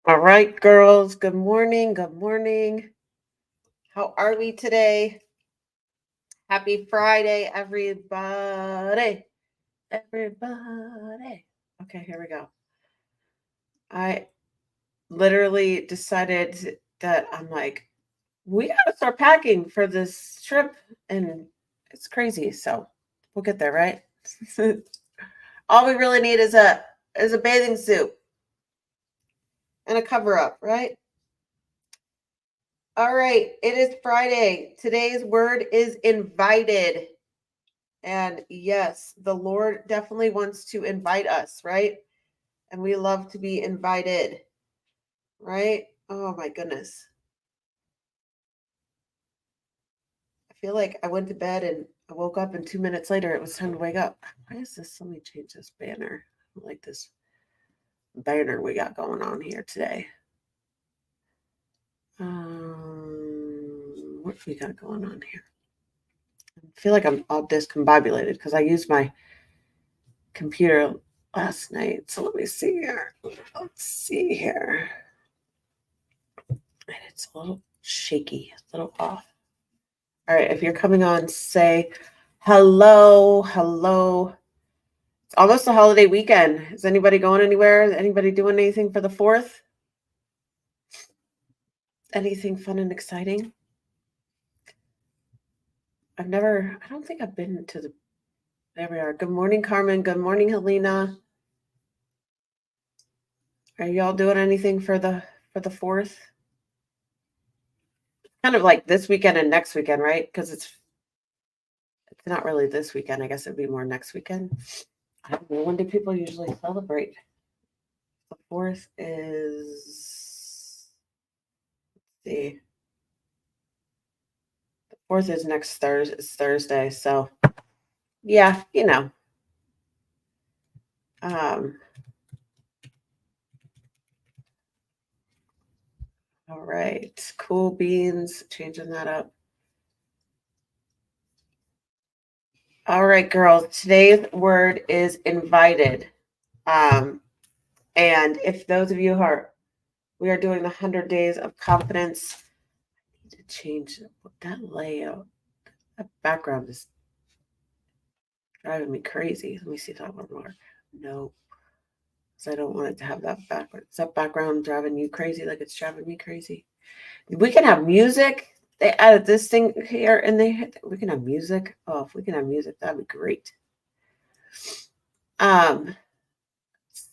All right, girls. Good morning. Good morning. How are we today? Happy Friday, everybody. Everybody. Okay, here we go. I literally decided that I'm like, we got to start packing for this trip, and it's crazy. So we'll get there, right? All we really need is a bathing suit and a cover up, right? All right, it is Friday. Today's word is invited. And yes, the Lord definitely wants to invite us, right? And we love to be invited, right? Oh my goodness. I feel like I went to bed and I woke up and 2 minutes later it was time to wake up. Why is this? Let me change this banner. I don't like this banner we got going on here today. What we got going on here? I feel like I'm all discombobulated because I used my computer last night. So let me see here. Let's see here. And it's a little shaky, a little off. All right, if you're coming on, say hello, hello. It's almost the holiday weekend. Is anybody going anywhere? Is anybody doing anything for the 4th? Anything fun and exciting? I don't think I've been to the, there we are. Good morning, Carmen. Good morning, Helena. Are y'all doing anything for the 4th? Kind of like this weekend and next weekend, right? Because it's not really this weekend. I guess it'd be more next weekend. I don't know. When do people usually celebrate? The 4th is, let's see. The 4th is next Thursday. It's Thursday. So yeah, Um, all right. Cool beans. Changing that up. All right, girls. Today's word is invited. Um, and if those of you who we are doing the 100 days of confidence. I need to change that layout. That background is driving me crazy. Let me see that one more. No, because I don't want it to have that background. Is that background driving you crazy like it's driving me crazy? We can have music. They added this thing here, and we can have music. Oh, if we can have music, that'd be great. Let's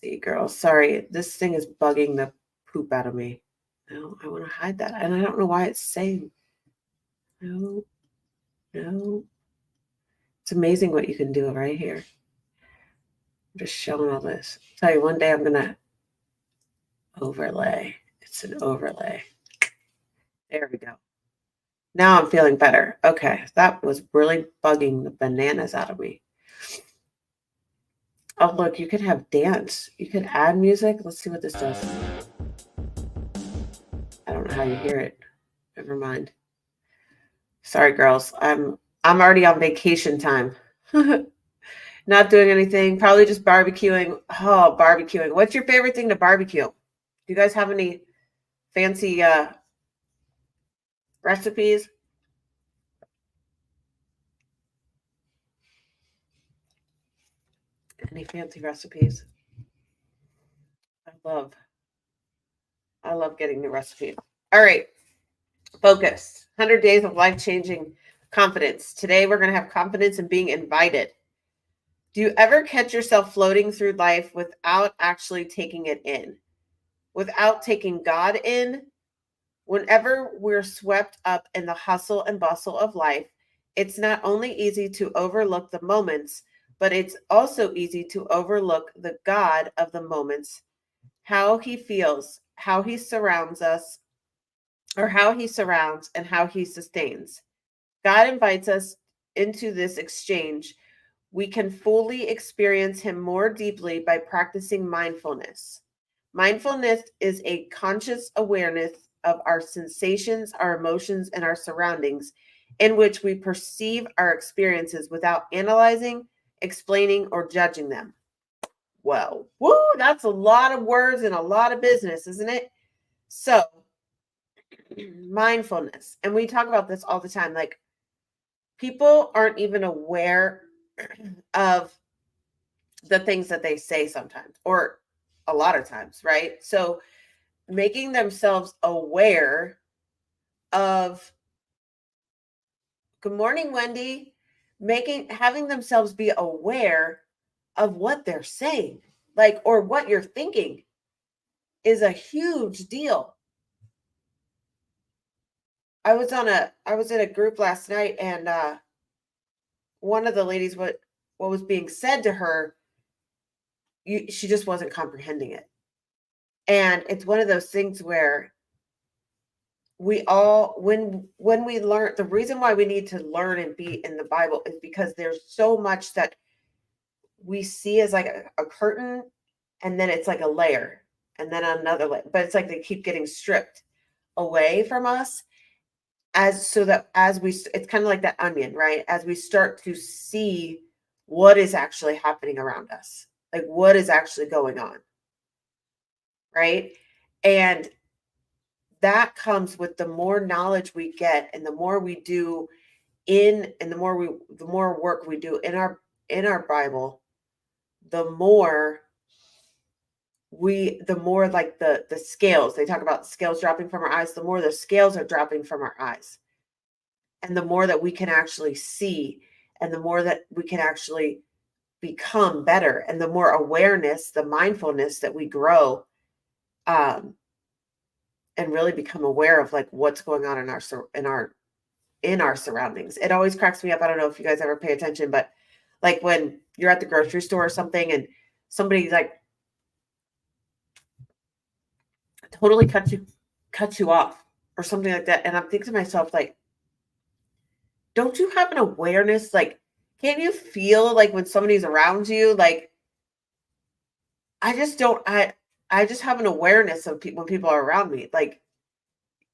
see, girls. Sorry, this thing is bugging the poop out of me. No, I want to hide that, and I don't know why it's saying no, no. It's amazing what you can do right here. I'm just showing all this. I'll tell you, one day I'm gonna overlay. It's an overlay. There we go. Now I'm feeling better. Okay, that was really bugging the bananas out of me. Oh, look, you could have dance. You could add music. Let's see what this does. I don't know how you hear it. Never mind. Sorry, girls. I'm already on vacation time. Not doing anything. Probably just barbecuing. Oh, barbecuing. What's your favorite thing to barbecue? Do you guys have any fancy recipes? Any fancy recipes? I love getting new recipes. All right, focus. 100 days of life-changing confidence. Today we're going to have confidence in being invited. Do you ever catch yourself floating through life without actually taking it in? Without taking God in? Whenever we're swept up in the hustle and bustle of life, it's not only easy to overlook the moments, but it's also easy to overlook the God of the moments, how he feels, how he surrounds us, or how he surrounds and how he sustains. God invites us into this exchange. We can fully experience him more deeply by practicing mindfulness. Mindfulness is a conscious awareness of our sensations, our emotions, and our surroundings, in which we perceive our experiences without analyzing, explaining, or judging them. Well, woo, that's a lot of words and a lot of business, isn't it? So, mindfulness. And we talk about this all the time. Like, people aren't even aware of the things that they say sometimes, or a lot of times, right? So, making themselves aware of, good morning, Wendy, having themselves be aware of what they're saying, like, or what you're thinking, is a huge deal. I was in a group last night, and one of the ladies, what was being said to her, she just wasn't comprehending it. And it's one of those things where we all, when we learn, the reason why we need to learn and be in the Bible is because there's so much that we see as like a curtain, and then it's like a layer, and then another layer, but it's like they keep getting stripped away from us, it's kind of like that onion, right? As we start to see what is actually happening around us, like what is actually going on, right? And that comes with the more knowledge we get, and the more we do and the more work we do in our Bible, the more like the scales, they talk about scales dropping from our eyes, the more the scales are dropping from our eyes, and the more that we can actually see, and the more that we can actually become better, and the more awareness, the mindfulness that we grow, and really become aware of like what's going on in our surroundings. It always cracks me up. I don't know if you guys ever pay attention, but like when you're at the grocery store or something, and somebody like totally cuts you off or something like that, and I'm thinking to myself, like, don't you have an awareness? Like, can't you feel like when somebody's around you? Like, I just don't. I just have an awareness of when people are around me. Like,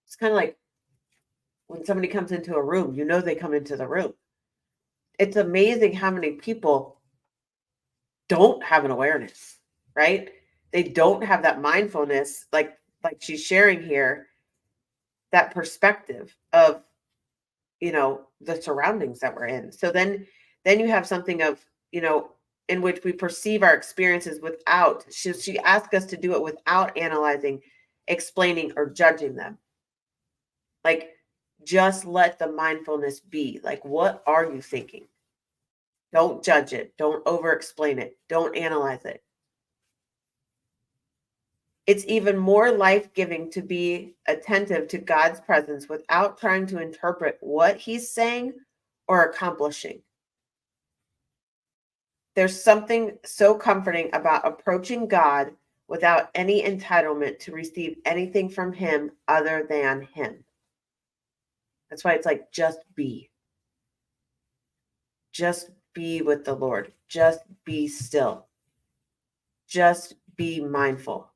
it's kind of like when somebody comes into a room, they come into the room. It's amazing how many people don't have an awareness, right? They don't have that mindfulness, like she's sharing here, that perspective of, the surroundings that we're in. So then you have something of, in which we perceive our experiences without, she asked us to do it without analyzing, explaining, or judging them. Like, just let the mindfulness be. Like, what are you thinking? Don't judge it. Don't over explain it. Don't analyze it. It's even more life-giving to be attentive to God's presence without trying to interpret what he's saying or accomplishing. There's something so comforting about approaching God without any entitlement to receive anything from him other than him. That's why it's like, just be. Just be with the Lord. Just be still. Just be mindful.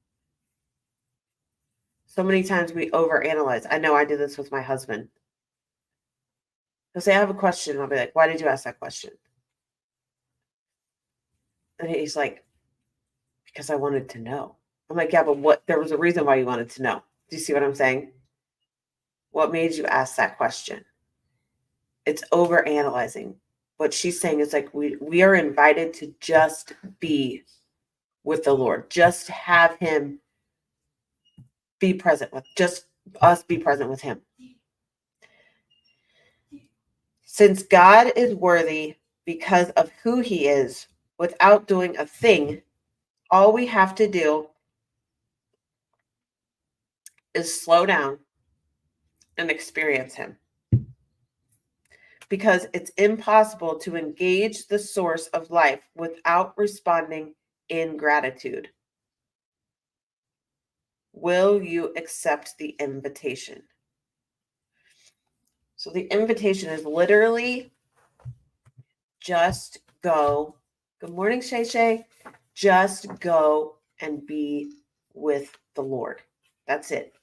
So many times we overanalyze. I know I do this with my husband. He'll say, I have a question. I'll be like, why did you ask that question? And he's like, because I wanted to know. I'm like, yeah, but there was a reason why you wanted to know. Do you see what I'm saying? What made you ask that question? It's overanalyzing. What she's saying is like, we are invited to just be with the Lord. Just have him be present with, just us be present with him. Since God is worthy because of who he is, without doing a thing, all we have to do is slow down and experience him. Because it's impossible to engage the source of life without responding in gratitude. Will you accept the invitation? So the invitation is literally just go. Good morning, Shay Shay. Just go and be with the Lord. That's it.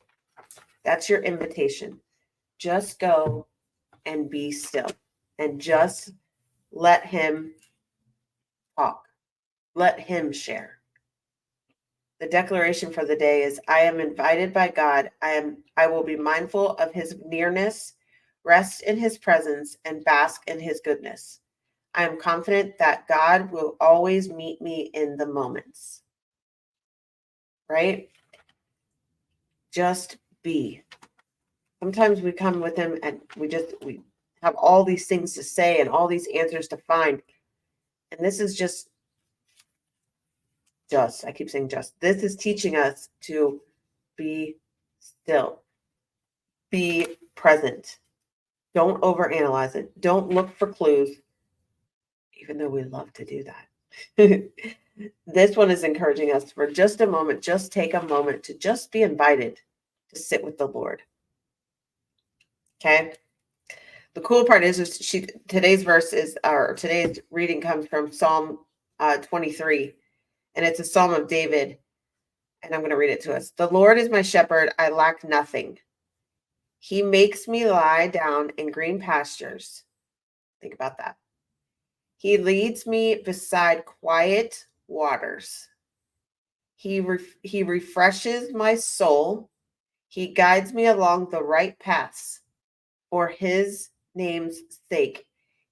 That's your invitation. Just go and be still, and just let him talk. Let him share. The declaration for the day is, I am invited by God. I will be mindful of his nearness, rest in his presence, and bask in his goodness. I am confident that God will always meet me in the moments. Right? Just be. Sometimes we come with him and we have all these things to say and all these answers to find. And this is I keep saying this is teaching us to be still, be present. Don't overanalyze it. Don't look for clues, even though we love to do that. This one is encouraging us for just a moment, just take a moment to just be invited to sit with the Lord. Okay. The cool part is today's reading comes from Psalm 23, and it's a Psalm of David. And I'm going to read it to us. The Lord is my shepherd. I lack nothing. He makes me lie down in green pastures. Think about that. He leads me beside quiet waters. He refreshes my soul. He guides me along the right paths for his name's sake.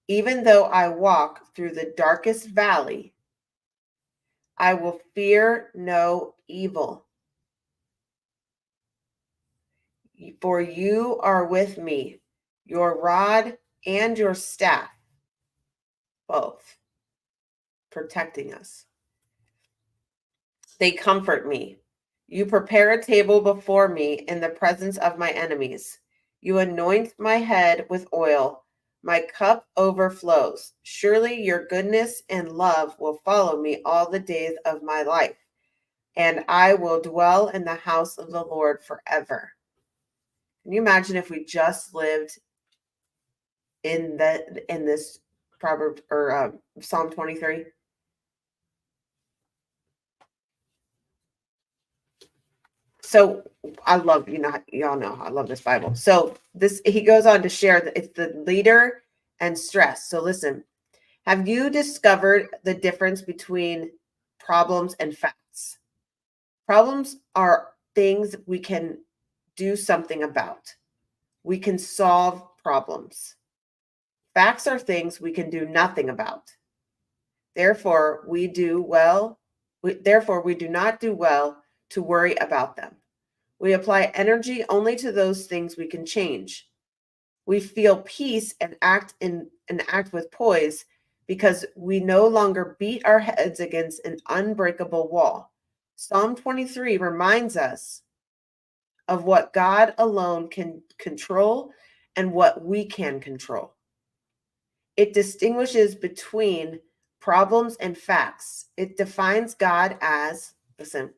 Even though I walk through the darkest valley, I will fear no evil. For you are with me, your rod and your staff, both protecting us. They comfort me. You prepare a table before me in the presence of my enemies. You anoint my head with oil. My cup overflows. Surely your goodness and love will follow me all the days of my life, and I will dwell in the house of the Lord forever. Can you imagine if we just lived in this proverb or Psalm 23? So I love, y'all know I love this Bible. So he goes on to share that it's the leader and stress. So listen, have you discovered the difference between problems and facts? Problems are things we can do something about. We can solve problems. Facts are things we can do nothing about. Therefore, we do not do well to worry about them. We apply energy only to those things we can change. We feel peace and act with poise because we no longer beat our heads against an unbreakable wall. Psalm 23 reminds us of what God alone can control and what we can control. It distinguishes between problems and facts. It defines God as, listen,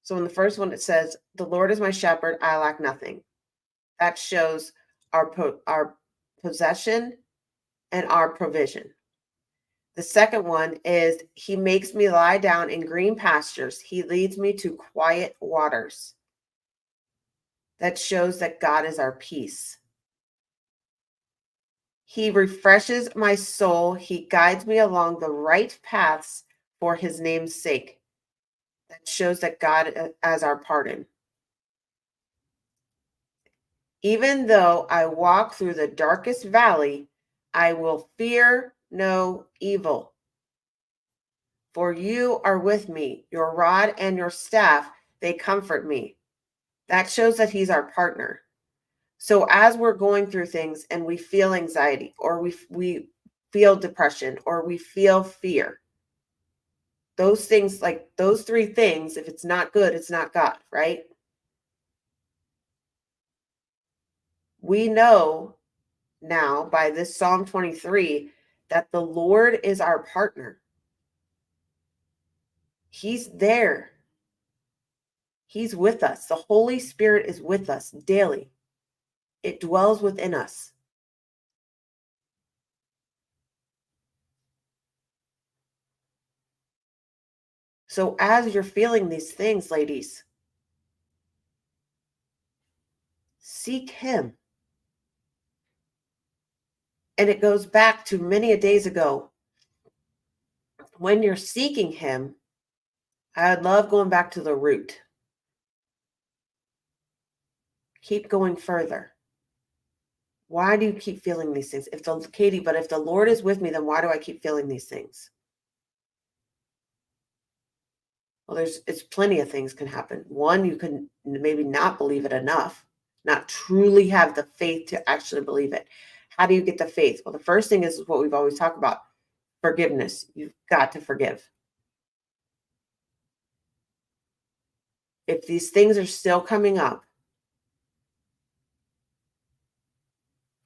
so in the first one, it says, the Lord is my shepherd, I lack nothing. That shows our possession and our provision. The second one is, he makes me lie down in green pastures. He leads me to quiet waters. That shows that God is our peace. He refreshes my soul. He guides me along the right paths for his name's sake. That shows that God as our pardon. Even though I walk through the darkest valley, I will fear no evil. For you are with me, your rod and your staff, they comfort me. That shows that he's our partner. So as we're going through things and we feel anxiety, or we feel depression, or we feel fear, those things, like those three things, if it's not good, it's not God, right? We know now by this Psalm 23 that the Lord is our partner. He's there. He's with us. The Holy Spirit is with us daily. It dwells within us. So as you're feeling these things, ladies, seek him. And it goes back to many a days ago. When you're seeking him, I love going back to the root. Keep going further. Why do you keep feeling these things? Katie, but if the Lord is with me, then why do I keep feeling these things? Well, it's plenty of things can happen. One, you can maybe not believe it enough, not truly have the faith to actually believe it. How do you get the faith? Well, the first thing is what we've always talked about, forgiveness. You've got to forgive. If these things are still coming up,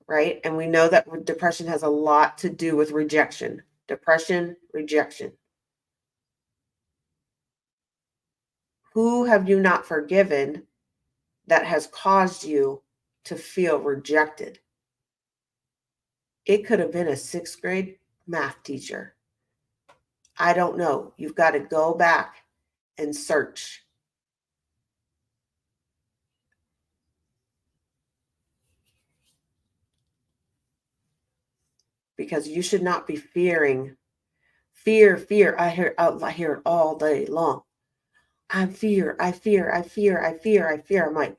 right? And we know that depression has a lot to do with rejection. Depression, rejection. Who have you not forgiven that has caused you to feel rejected? It could have been a 6th grade math teacher. I don't know. You've got to go back and search. Because you should not be fearing. Fear. I hear it all day long. I fear. I'm like,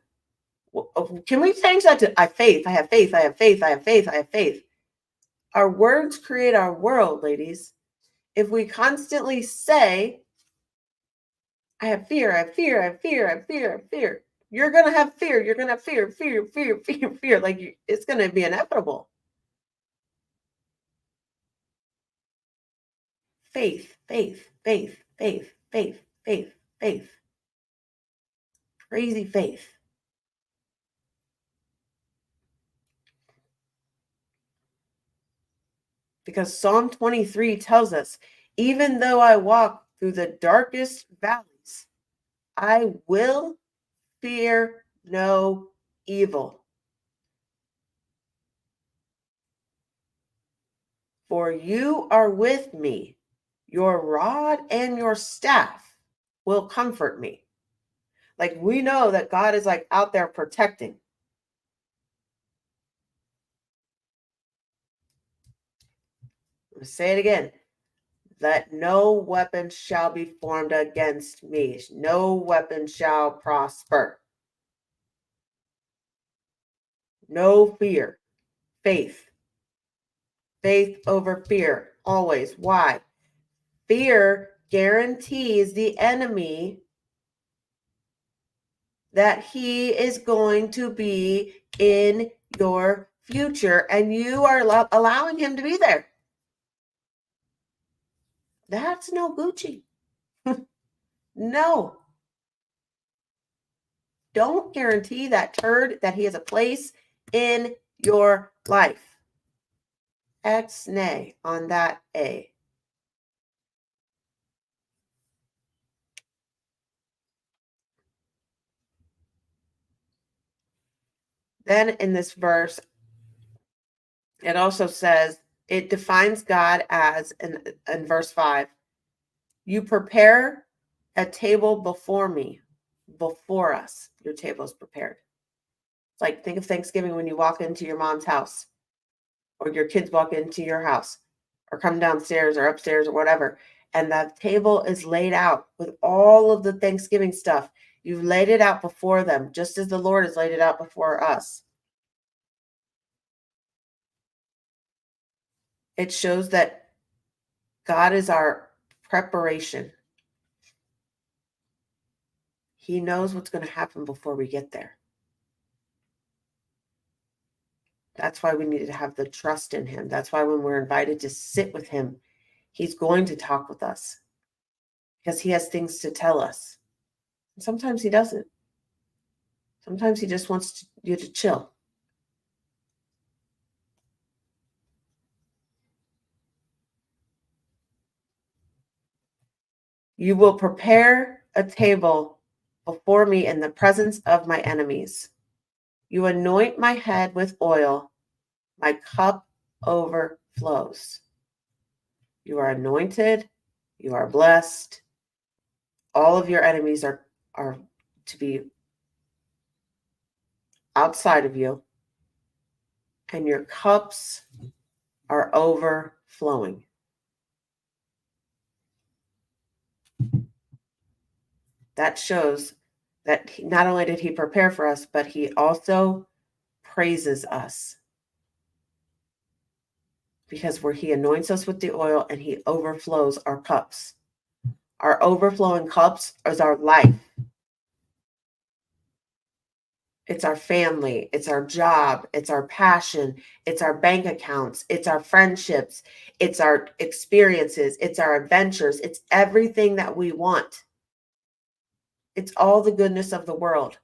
can we change that to I have faith. I have faith. Our words create our world, ladies. If we constantly say, I have fear, you're going to have fear. You're going to have fear. Like it's going to be inevitable. Faith. Crazy faith. Because Psalm 23 tells us, even though I walk through the darkest valleys, I will fear no evil. For you are with me. Your rod and your staff will comfort me. Like we know that God is like out there protecting. I'm going to say it again. That no weapon shall be formed against me. No weapon shall prosper. No fear. Faith. Faith over fear. Always. Why? Fear guarantees the enemy that he is going to be in your future and you are allowing him to be there. That's no Gucci. No. Don't guarantee that turd that he has a place in your life. X nay on that A. Then in this verse, it also says, it defines God as, in verse 5, you prepare a table before me, before us. Your table is prepared. It's like, think of Thanksgiving when you walk into your mom's house or your kids walk into your house or come downstairs or upstairs or whatever. And the table is laid out with all of the Thanksgiving stuff. You've laid it out before them, just as the Lord has laid it out before us. It shows that God is our preparation. He knows what's going to happen before we get there. That's why we need to have the trust in him. That's why when we're invited to sit with him, he's going to talk with us because he has things to tell us. And sometimes he doesn't. Sometimes he just wants you to chill. You will prepare a table before me in the presence of my enemies. You anoint my head with oil. My cup overflows. You are anointed. You are blessed. All of your enemies are to be outside of you. And your cups are overflowing. that shows that not only did he prepare for us, but he also praises us, because where he anoints us with the oil and he overflows our cups. Our overflowing cups is our life. It's our family, it's our job, it's our passion, it's our bank accounts, it's our friendships, it's our experiences, it's our adventures, it's everything that we want. It's all the goodness of the world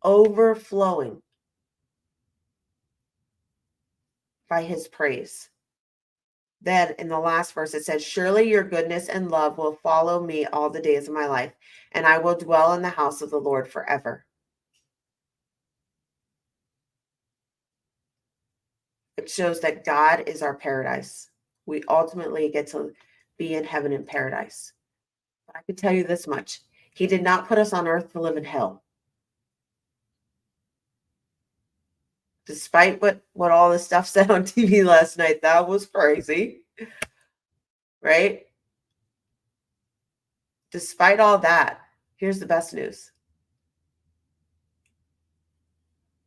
overflowing by his praise. Then in the last verse, it says, surely your goodness and love will follow me all the days of my life, and I will dwell in the house of the Lord forever. It shows that God is our paradise. We ultimately get to be in heaven in paradise. But I can tell you this much. He did not put us on earth to live in hell. Despite what all this stuff said on TV last night, that was crazy. Right? Despite all that, here's the best news.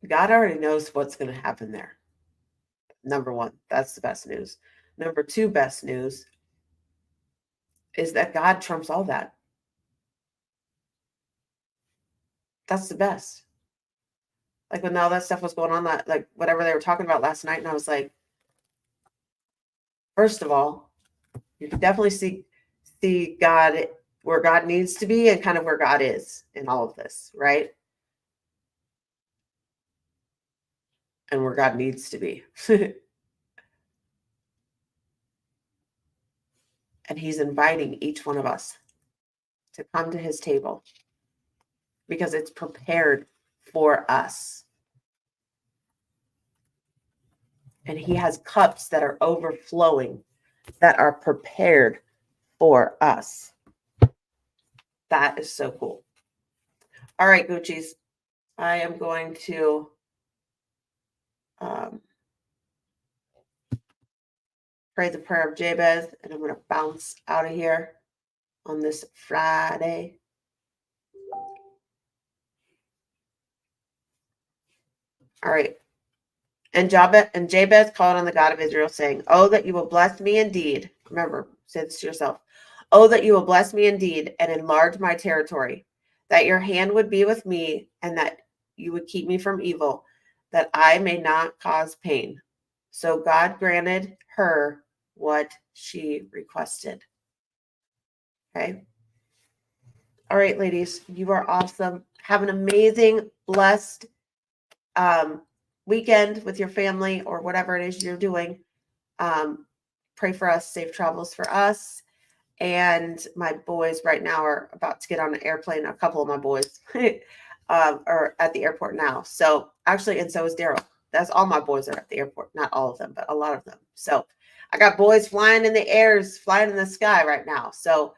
God already knows what's going to happen there. Number one, that's the best news. Number two, best news is that God trumps all that. That's the best. Like when all that stuff was going on, that like whatever they were talking about last night, and I was like, first of all, you can definitely see God where God needs to be and kind of where God is in all of this, right? And where God needs to be. And he's inviting each one of us to come to his table because it's prepared for us. And he has cups that are overflowing, that are prepared for us. That is so cool. All right, Gucci's. I am going to pray the prayer of Jabez, and I'm going to bounce out of here on this Friday. All right. And Jabez called on the God of Israel, saying, oh, that you will bless me indeed. Remember, say this to yourself. Oh, that you will bless me indeed and enlarge my territory, that your hand would be with me and that you would keep me from evil, that I may not cause pain. So God granted her what she requested. Okay. All right, ladies, you are awesome. Have an amazing, blessed weekend with your family or whatever it is you're doing. Pray for us, safe travels for us. And my boys right now are about to get on an airplane. A couple of my boys are at the airport now. So actually, and so is Daryl. That's all my boys are at the airport. Not all of them, but a lot of them. So I got boys flying in the airs, flying in the sky right now. So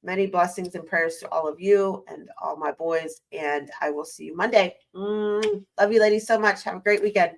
many blessings and prayers to all of you and all my boys. And I will see you Monday. Love you ladies so much. Have a great weekend.